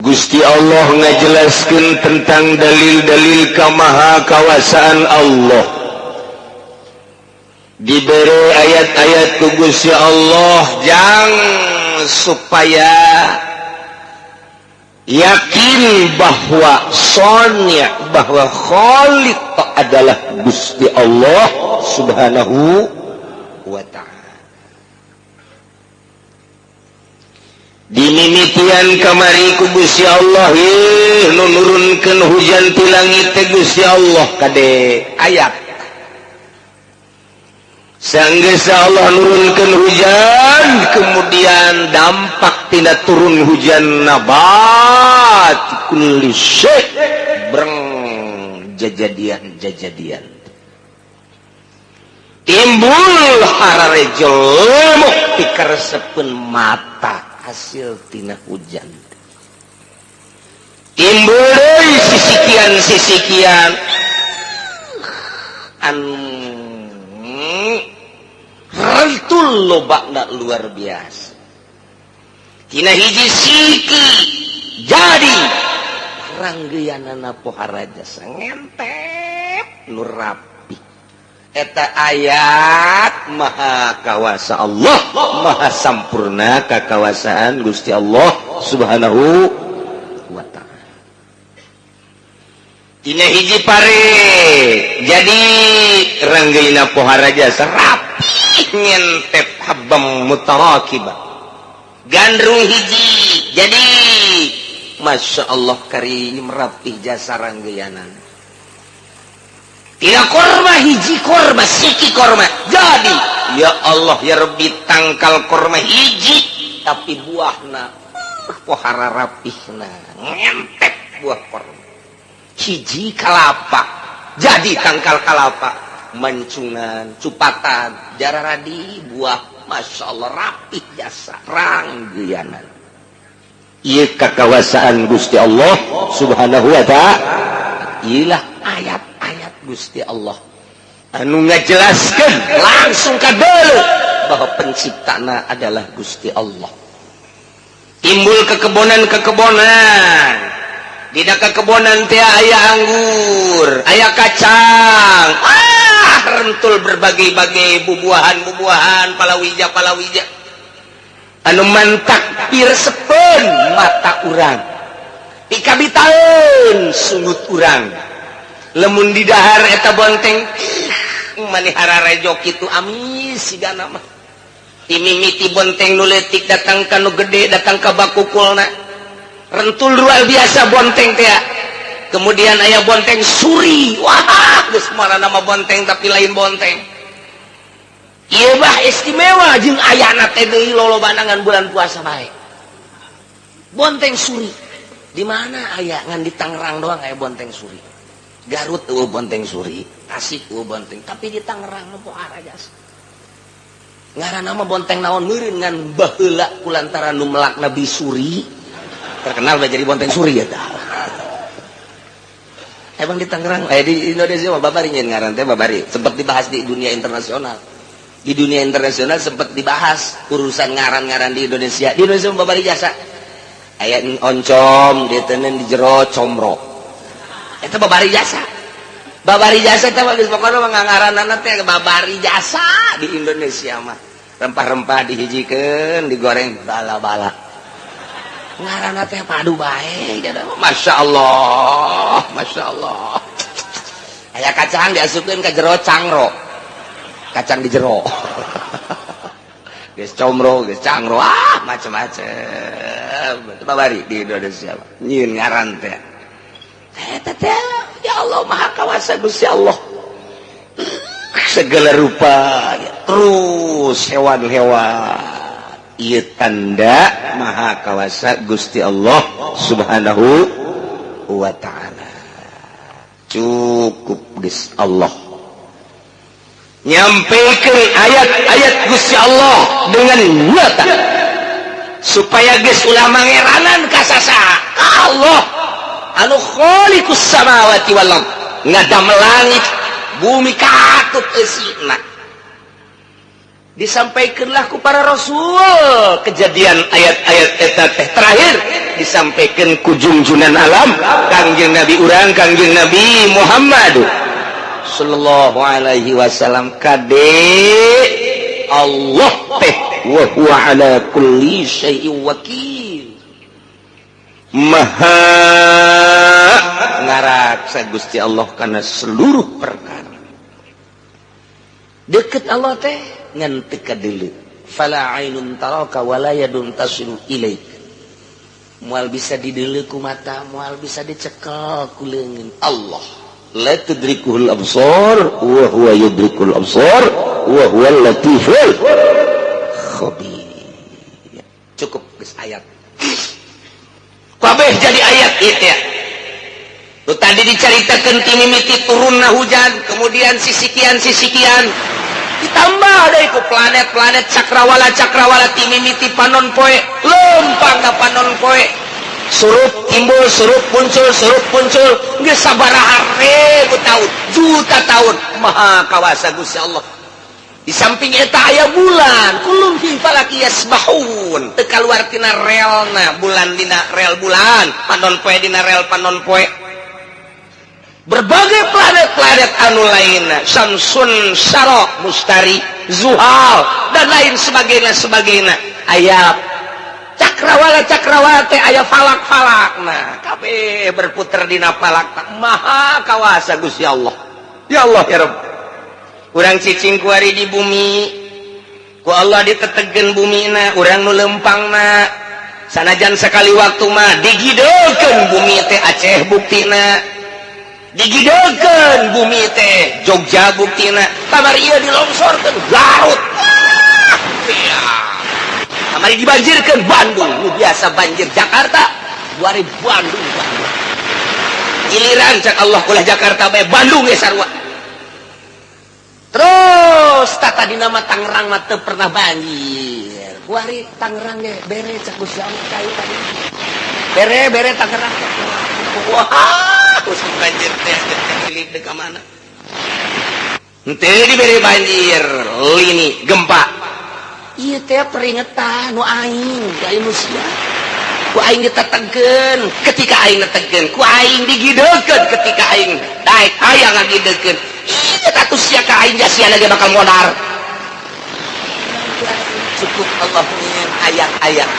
Gusti Allah ngajelaskeun tentang dalil-dalil kamahakawasaan Allah. Diberi ayat-ayat ku Gusti Allah jang supaya yakin bahwa sonya bahwa Khaliq adalah Gusti Allah Subhanahu wa ta'ala. Dimimitian kamari ku Gusti Allah nu nurunkeun hujan ti langit teh Gusti Allah kade ayat. Sanggeus Allah nurunkeun hujan kemudian dampak tina turun hujan nabat kulli syai breng jajadian timbul harare jelema pikaresepeun mata hasil tina hujan timbul deui sisikian rantul lobakna luar biasa tina hiji siki jadi ranggeyanana pohara jasa ngentep nu rapi eta ayat maha kawasa Allah maha sampurna kakawasaan Gusti Allah Subhanahu wa ta'ala. Tina hiji pare jadi ranggeina pohara jasa rapi ngentep habam mutarakibah gandrung hiji jadi Masya Allah karim rapih jasa ranggeyanan tidak korma hiji korma siki korma jadi ya Allah ya Rabbi tangkal korma hiji tapi buahna pohara rapihna ngentep buah korma hiji kalapa jadi tangkal kalapa mancungan cupatan jararadi buah Masya Allah rapih jasa ranggeyanan ieu kakawasaan Gusti Allah Subhanahu wa ta'ala ilah ayat-ayat Gusti Allah anu ngajelaskeun langsung kadeu bahwa penciptana adalah Gusti Allah. Timbul kekebonan dina kekebonan teh aya anggur aya kacang rentul berbagai-bagai bubuahan palawija anu mantak piresepeun mata urang pikabitaeun sungut urang lemun di dahar eta bonteng manihara rejo kitu amis sigana mah timimiti bonteng nu leutik datang ka nu gede datang ka bakukulna rentul luar biasa bonteng teh kemudian aya bonteng suri wah geus marana mah bonteng tapi lain bonteng ieu bah istimewa jeung ayana teh deui lolobana ngan bulan puasa bae bonteng suri di mana aya ngan di Tangerang doang aya bonteng suri Garut bonteng suri Tasik bonteng tapi di Tangerang pohara jasa ngaranna mah bonteng naon meureun ngan baheula kulantaran nu melak Nabi Suri terkenal jadi bonteng suri ya tah emang di Tangerang di Indonesia mah babari nyeun ngaran teh babari sempat dibahas di dunia internasional sempat dibahas urusan ngaran-ngaran di Indonesia mah babari jasa aya oncom diteuneun di jero comro eta babari jasa teh geus pokona mah ngaranana teh babari jasa di Indonesia mah rempah-rempah dihijikeun digoreng bala-bala ngaranna teh padu bae Masya Allah aya kacang diasupkeun ka jero cangro kacang di jero geus comro geus cangro macam-macam babari di Indonesia nyieun ngaran teh eta teh ya Allah maha kawasa Gusti Allah segala rupa terus hewan-hewan ieu tanda maha kawasa Gusti Allah Subhanahu wa ta'ala. Cukup geus Allah nyampaikan ayat-ayat Gusti Allah dengan nyata supaya geus ulah mangeranan ka sasaha Allah anu khaliqus samawati wal ard ngadam langit bumi katut eusina disampaikanlah ku para rasul kejadian ayat-ayat eta teh terakhir disampaikan ku junjunan alam Kangjeng Nabi urang Kangjeng Nabi Muhammad sallallahu alaihi wasallam kade Allah teh wa huwa ala kulli syai'in wakil maha ngaraksa Gusti Allah kana seluruh perkara deket Allah teh ngan teka deuleu fala ainun taraka wala yadun tasilu ilaik moal bisa dideuleu ku mata moal bisa dicekel ku leungeun Allah la tudrikuhul absar wa huwa yudrikul absar wa huwal latiful khabir cukup geus ayat kabeh jadi ayat ieu ya tu tadi dicaritakeun ti mimiti turunna hujan kemudian sisikian ditambah ada itu planet-planet cakrawala ti mimiti panon poe lempang ka panon poe surup timbul surup muncul geus sabaraha ribu tahun juta tahun maha kawasa Gusti Allah di samping eta aya bulan kulum fi falaki yasbahun teu kaluar tina relna bulan dina rel bulan panon poe dina rel panon poe berbagai planet-planet anu lainna Samsun Syarok Mustari Zuhal dan lain sebagainya aya cakrawala teh aya falak-falakna kabeh berputar dina falak maha kawasa Gusti Allah ya Allah ya Rabb urang cicing kuari di bumi ku Allah ditetegeun bumina urang nu lempangna sanajan sekali waktu mah digidekeun bumi teh Aceh buktina digidekeun bumi teh Jogja buktina kamari ieu dilongsorkeun Garut kamari dibanjirkeun Bandung nu biasa banjir Jakarta 2000 Bandung giliran cak Allah ulah Jakarta bae Bandung ge sarua terus tata dina mah Tangerang mah teu pernah banjir kuari Tangerang ge bere cak Gusti Allah kayu tadi bere Tangerang wah usah banjir teh pilih dek mana henteu diberi banjir lini gempa ieu teh peringatan nu aing ka manusia ku aing ditetegeun ketika aing netegeun ku aing digidekeun ketika aing daek aya ngagidekeun ieu tatu sia ka aing jasiana ge bakal modar cukup Allah nyieun ayat-ayat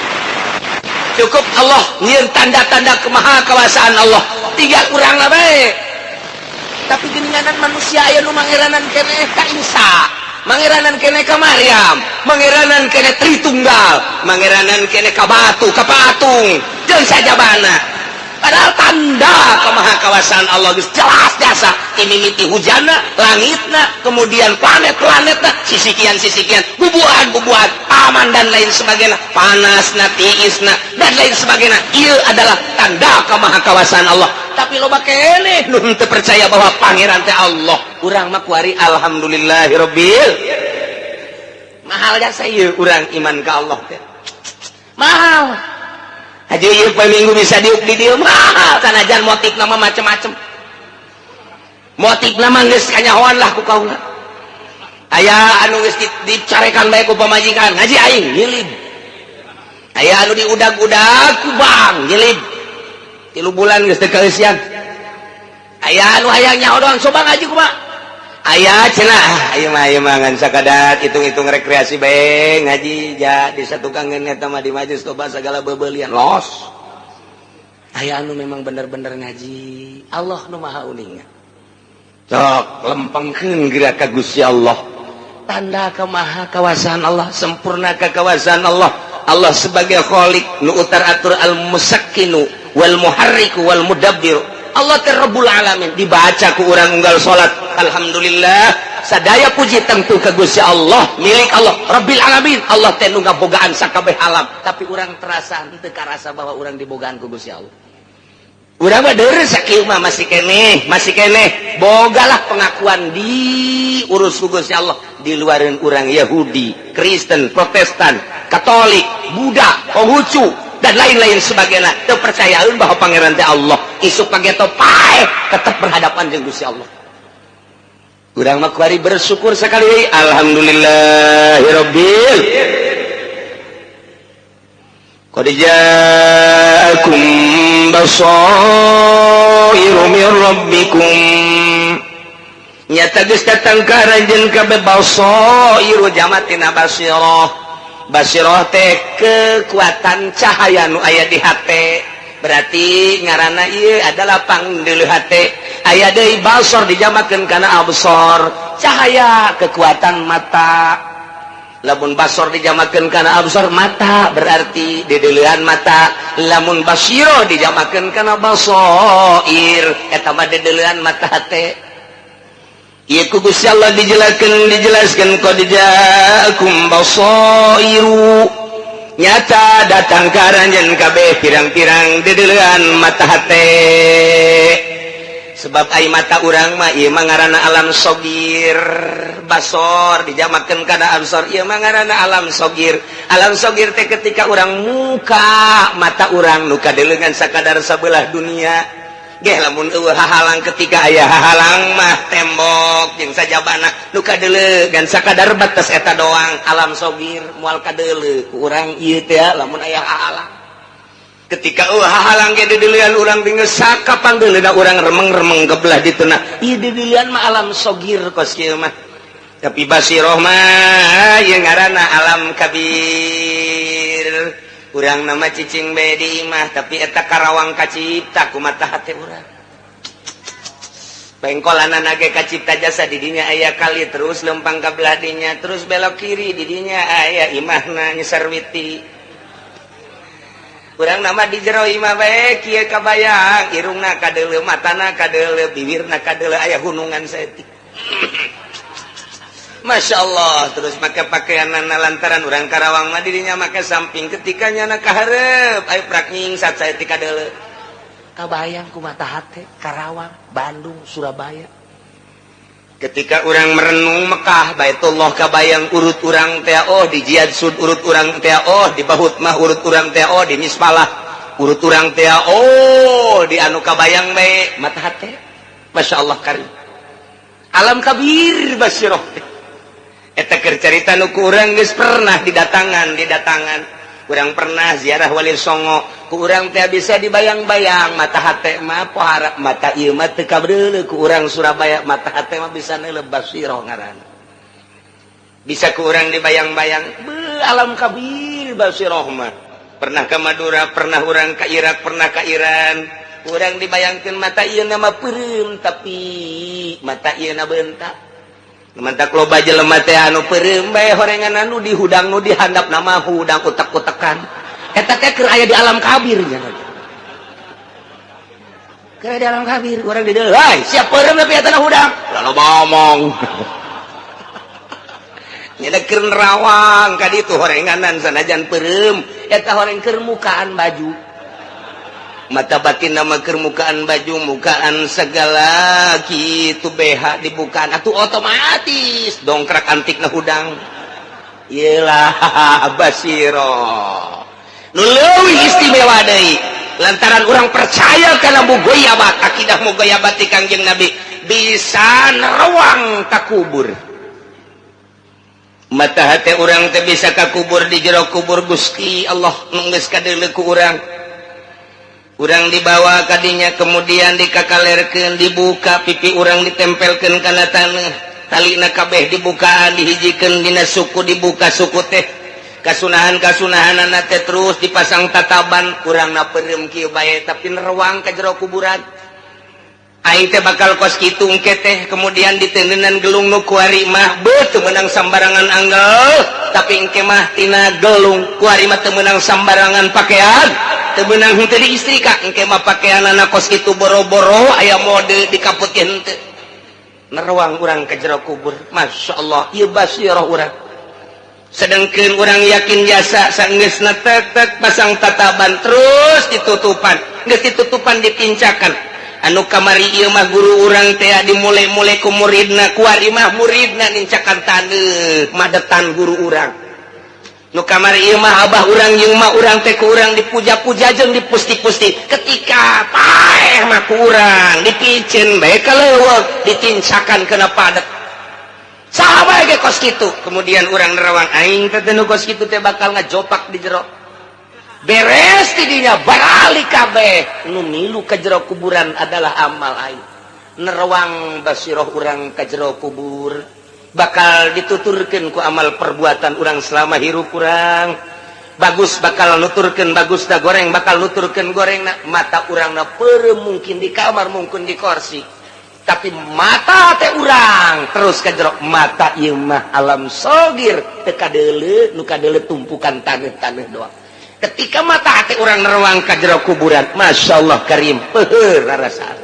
cukup Allah nyieun tanda-tanda kemahakawasaan Allah tiga kurang lah baik tapi geninganan manusia aya nu mangeranan keneh ka Isa mangeranan keneh ka Maryam mangeranan keneh Tritunggal mangeranan keneh ka batu ka patung jeung sajabana padahal tanda kemahakawasaan Allah geus jelas jasa mimiti hujanna langitna kemudian planet-planetna sisikian bubuhan paman dan lain sebagainya panasna tiisna dan lain sebagainya ieu adalah tanda kemahakawasaan Allah tapi loba keneh nu teu percaya bahwa pangeran teh Allah urang mah kuari alhamdulillahirabbil mahal jasa ieu urang iman ka Allah teh mahal aja ieu poe minggu bisa diuk di dieu mahal sanajan motifna mah macem-macem motifna mah geus kanyahoan lah ku kaula aya anu geus dicarekan bae ku pamajikan ngaji aing nyilid aya anu diudag-udag ku bang nyilid 3 bulan geus teu kaeusian aya anu hayang nyaho doang coba ngaji kumaha aya cenah ieu mah ngan sakadat hitung-hitung rekreasi bae ngaji ja di satukangeun eta mah di majelis toba sagala beubeulian los aya anu memang bener-bener ngaji Allah nu maha uning cok lempengkeun geura ka Gusti Allah tanda kemahakawasaan Allah sempurna kekawasaan Allah Allah sebagai khaliq nu utar atur al musakkinu wal muharriku wal mudabbir Allah Rabbul alamin dibaca ku urang unggal salat alhamdulillah sadaya puji tentu ka Gusti Allah milik Allah Rabbil alamin Allah teh nu ngabogaan sakabeh alam tapi urang terasa henteu karasa bahwa urang dibogaan ku Gusti Allah urang mah deres sakieu mah masih keneh bogalah pengakuan diurus ku Gusti Allah di luareun urang Yahudi Kristen Protestan Katolik Buddha Konghucu dan lain-lain sebagainya teu percayaeun bahwa pangeran teh Allah isuk pageto pae tetep berhadapan jeung Gusti Allah urang mah kuari bersyukur sekali alhamdulillahirabbil qad ja'akum basairu min rabbikum nyata geus datang ka ranjeun kabeh basairu jamatina basirah basirah teh kekuatan cahaya nu aya di hate berarti ngaranna ieu adalah pangdeuleuh hate aya deui basor dijamakeun kana absor cahaya kekuatan mata lamun basor dijamakeun kana absor mata berarti dedeleuhan mata lamun basiro dijamakeun kana basair eta mah dedeleuhan mata hate ieu ku Gusti Allah dijelaskeun qad ja'akum basairu nyata datang ka ranjeun kabeh pirang-pirang dedeleuhan mata hate sebab ai mata urang mah ieu mah ngaranna alam sogir basor dijamakeun kana absor ieu mah ngaranna alam sogir teh ketika urang muka mata urang nu kadelengan sakadar sabelah dunia geh lamun eueuh hahalang ketika aya hahalang mah tembok jeung sajabana nu kadeuleugan sakadar batas eta doang alam sogir moal kadeuleu ku urang ieu teh lamun aya hahalang ketika hahalang ge dedeleuan urang bingeus sakapangdeuleuna urang remeng-remeng kebelah dituna ieu dedeleuan mah alam sogir kos kieu mah tapi basirah mah ieu ngaranna alam kabir urang nama cicing bedi mah tapi eta karawang kacipta ku mata hate urang pengkolanana ge kacipta jasa di dinya aya kali terus lempang ka belah dinya terus belok kiri di dinya aya imahna nyesarwiti urang nama di jero imah bae kieu kabayang irungna kadeuleu matana kadeuleu bibirna kadeuleu aya hunungan saeutik Masya Allah terus make pakaianana lantaran urang karawang mah dirinya make samping ketika nyana kahareup aya prak nyingsat saeutik kadeuleu kabayang ku mata hate Karawang Bandung Surabaya ketika urang merenung Mekah Baitullah kabayang urut urang teh oh di Jihad Sud urut urang teh oh di Bahut mah urut urang teh oh di Mispalah urut urang teh oh di anu kabayang bae mata hate Masya Allah karim alam kabir basirah eta keur carita nu ku urang geus pernah didatangan urang pernah ziarah Wali Songo ku urang teh bisa dibayang-bayang mata hate mah pohara mata ieu mah teu kabreuleuh ku urang Surabaya mata hate mah bisa neuleuh basirah ngaranna bisa ku urang dibayang-bayang alam kabir basirah mah pernah ka Madura pernah urang ka Irak pernah ka Iran urang dibayangkeun mata ieu nama peureum tapi mata ieu na beuntak mantak loba jelema teh anu peureum bae horengan anu dihudang nu dihandap nama hudang utek-utekan eta teh keur aya di alam kabir nya keur di alam kabir urang di dieu hai siap peureum tapi eta hudang lalu ngomong nya keur nerawang ka ditu horenganan sanajan peureum eta horeng keur mukaan baju mata batin nama kermukaan baju mukaan segala kitu BH dibukaan atuh otomatis dongkrak antikna hudang iyalah basiro nu leuwih istimewa deui lantaran urang percaya kana mugoyabat akidah mugoyabat ti Kangjeng Nabi bisa nerawang ka kubur mata hate urang teh bisa ka kubur di jero kubur Gusti Allah nu geus kadeuleu ku urang urang dibawa kadinya kemudian dikakalerkeun dibuka pipi urang ditempelkeun kana taneuh talina kabeh dibukaan dihijikeun dina suku dibuka suku teh kasunahan-kasunahanana teh terus dipasang tataban urangna peureum kieu bae tapi nerawang ka jero kuburan aing teh bakal kos kitu engke teh kemudian diteuneunnan gelung nu kuari mah beuh teu meunang sambarangan anggal tapi engke mah tina gelung kuari mah teu meunang sambarangan pakaian teu meunang henteu diistrika engke mah pakaianana kos kitu boro-boro aya mode dikaputkeun henteu nerawang urang ka jero kubur Masya Allah ieu basirah urang sedengkeun urang yakin jasa saenggeusna tek pasang tataban terus ditutupan geus ditutupan dipincakan anu kamari ieu mah guru urang teh dimulai-mulai ku muridna kuari mah muridna nincakan taneuh madetan guru urang nu kamari ieu mah abah urang jeung mah urang teh ku urang dipuja-puja jeung dipusti-pusti ketika paeh mah ku urang dipiceun bae kaleuweug ditincakan kana padet sahabat ge kos kitu kemudian urang nerawang aing teh nu kos kitu teh bakal ngajopak di jero beres tidinya barali kabeh nu milu ka jero kuburan adalah amal aing nerawang basiroh urang ka jero kubur bakal dituturkeun ku amal perbuatan urang selama hirup urang bagus bakal nuturkeun bagus da goreng bakal nuturkeun gorengna mata urangna peureum mungkin di kamar mungkin di kursi tapi mata teh urang terus ka jero mata ieu mah alam sogir teu kadeuleu nu kadeuleu tumpukan taneuh-taneuh doang ketika mata teh urang nerawang ka jero kuburan masyaallah karim peuheur rarasaan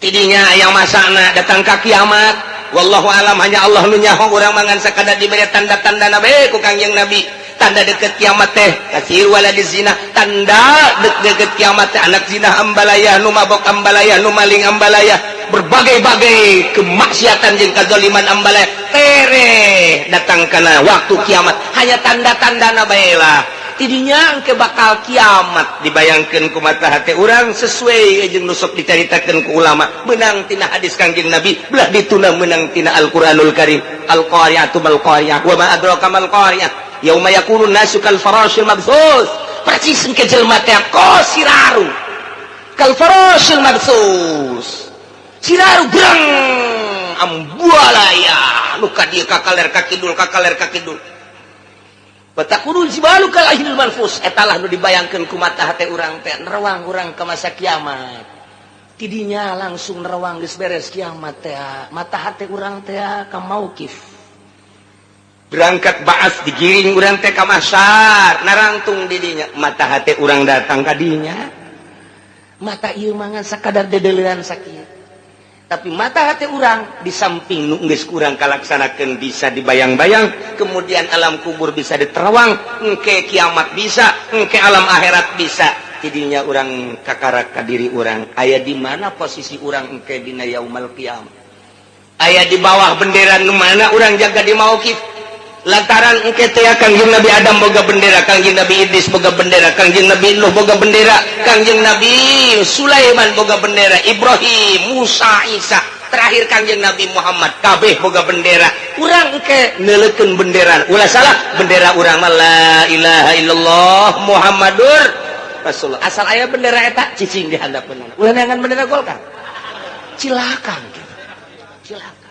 tidinya aya masana datang ka kiamat wallahu alam hanya Allah nu nyaho urang mangan sakadar dibere tanda-tandana bae ku Kangjeng Nabi tanda deket kiamat teh kasir waladi zina tanda deket kiamat teh anak zina ambalaya nu mabok ambalaya nu maling ambalaya berbagai-bagai kemaksiatan jeung kazaliman ambalaya tere datang kana waktu kiamat hanya tanda-tandana bae lah tidinya engke bakal kiamat dibayangkeun ku mata hate urang sesuai jeung nu sok dicaritakeun ku ulama meunang tina hadis Kangjeng Nabi belah dituna meunang tina Al-Qur'anul Karim al-qari'atu mal qari'ah wa ma adraka mal qari'ah yauma yakunun nasu kal farashil mabthus persis engke jelema teh siraru kal farashil mabthus siraru brang ambualaya nu ka dieu kakaler ka kidul batakurul jibalu kal ahlil manfus etalah nu dibayangkeun ku mata hate urang teh nerawang urang ka masa kiamat tidinya langsung nerawang geus beres kiamat teh mata hate urang teh ka mauqif berangkat baas digiring urang teh ka mahsyar narangtung di dinya mata hate urang datang ka dinya mata ieu mangan sakadar dedeleuan sakieu tapi mata hate urang di samping nu geus kurang kalaksanakeun bisa dibayang-bayang kemudian alam kubur bisa diterawang engke kiamat bisa engke alam akhirat bisa tidinya urang kakarak ka diri urang aya di mana posisi urang engke dina yaumul qiyamah aya di bawah bendera nu mana urang jaga di mauqif lantaran engke teh Kangjeng Nabi Adam boga bendera Kangjeng Nabi Idris boga bendera Kangjeng Nabi Nuh boga bendera Kangjeng Nabi Sulaiman boga bendera Ibrahim Musa Isa terakhir Kangjeng Nabi Muhammad kabeh boga bendera urang engke neuleukeun bendera ulah salah bendera urang mah la ilaha illallah Muhammadur Rasulullah asal aya bendera eta cicing di handapna ulah neangan bendera Golkar cilakan cilakan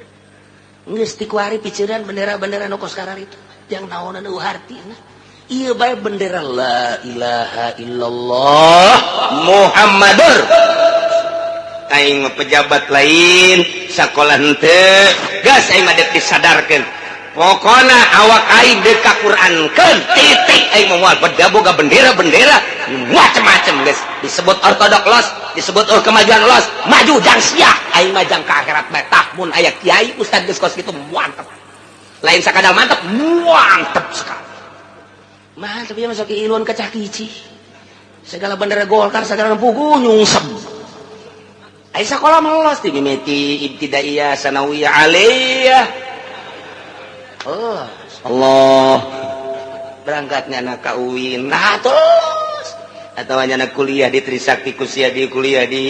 geus ti kuari piceran bendera-bendera nu kos karar itu yang naonan nu hartina ieu bae bendera la ilaha illallah Muhammadur aing pejabat lain sakola henteu gas aing mah disadarkeun pokona awak aing deuk ka Qur'ankeun titik aing moal boga bendera-bendera macam-macam geus disebut ortodok los disebut kemajuan los maju jang sia aing mah jang ka akhirat bae tah mun aya kiai ustad geus kos kitu mantep lain sakadar mantep mantep sekali mantep ieu masuk ilun kecah kici segala bendera Golkar segala pugu nyungsep ai sakola melos ti mimiti ibtidaiyah sanawiyah aliyah oh Allah berangkatnya anak ka UIN nah terus atau hanya anak kuliah di Trisakti kuliah di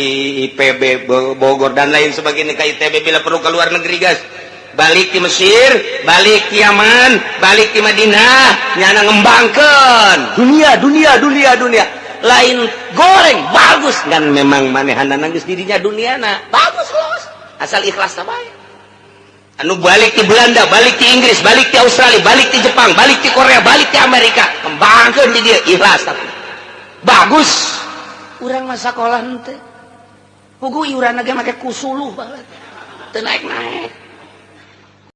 IPB Bogor dan lain sebagainya ke ITB bila perlu ke luar negeri guys balik di Mesir balik di Yaman balik di Madinah nyana ngembangkan dunia lain goreng bagus kan memang manehana nangis dirinya dunia bagus los asal ikhlas bae anu balik di Belanda balik di Inggris balik di Australia balik di Jepang balik di Korea balik di Amerika kembangkan di dia ikhlas tapi bagus urang mah sakola henteu pugu iuranna ge make kusuluh banget teu naik-naik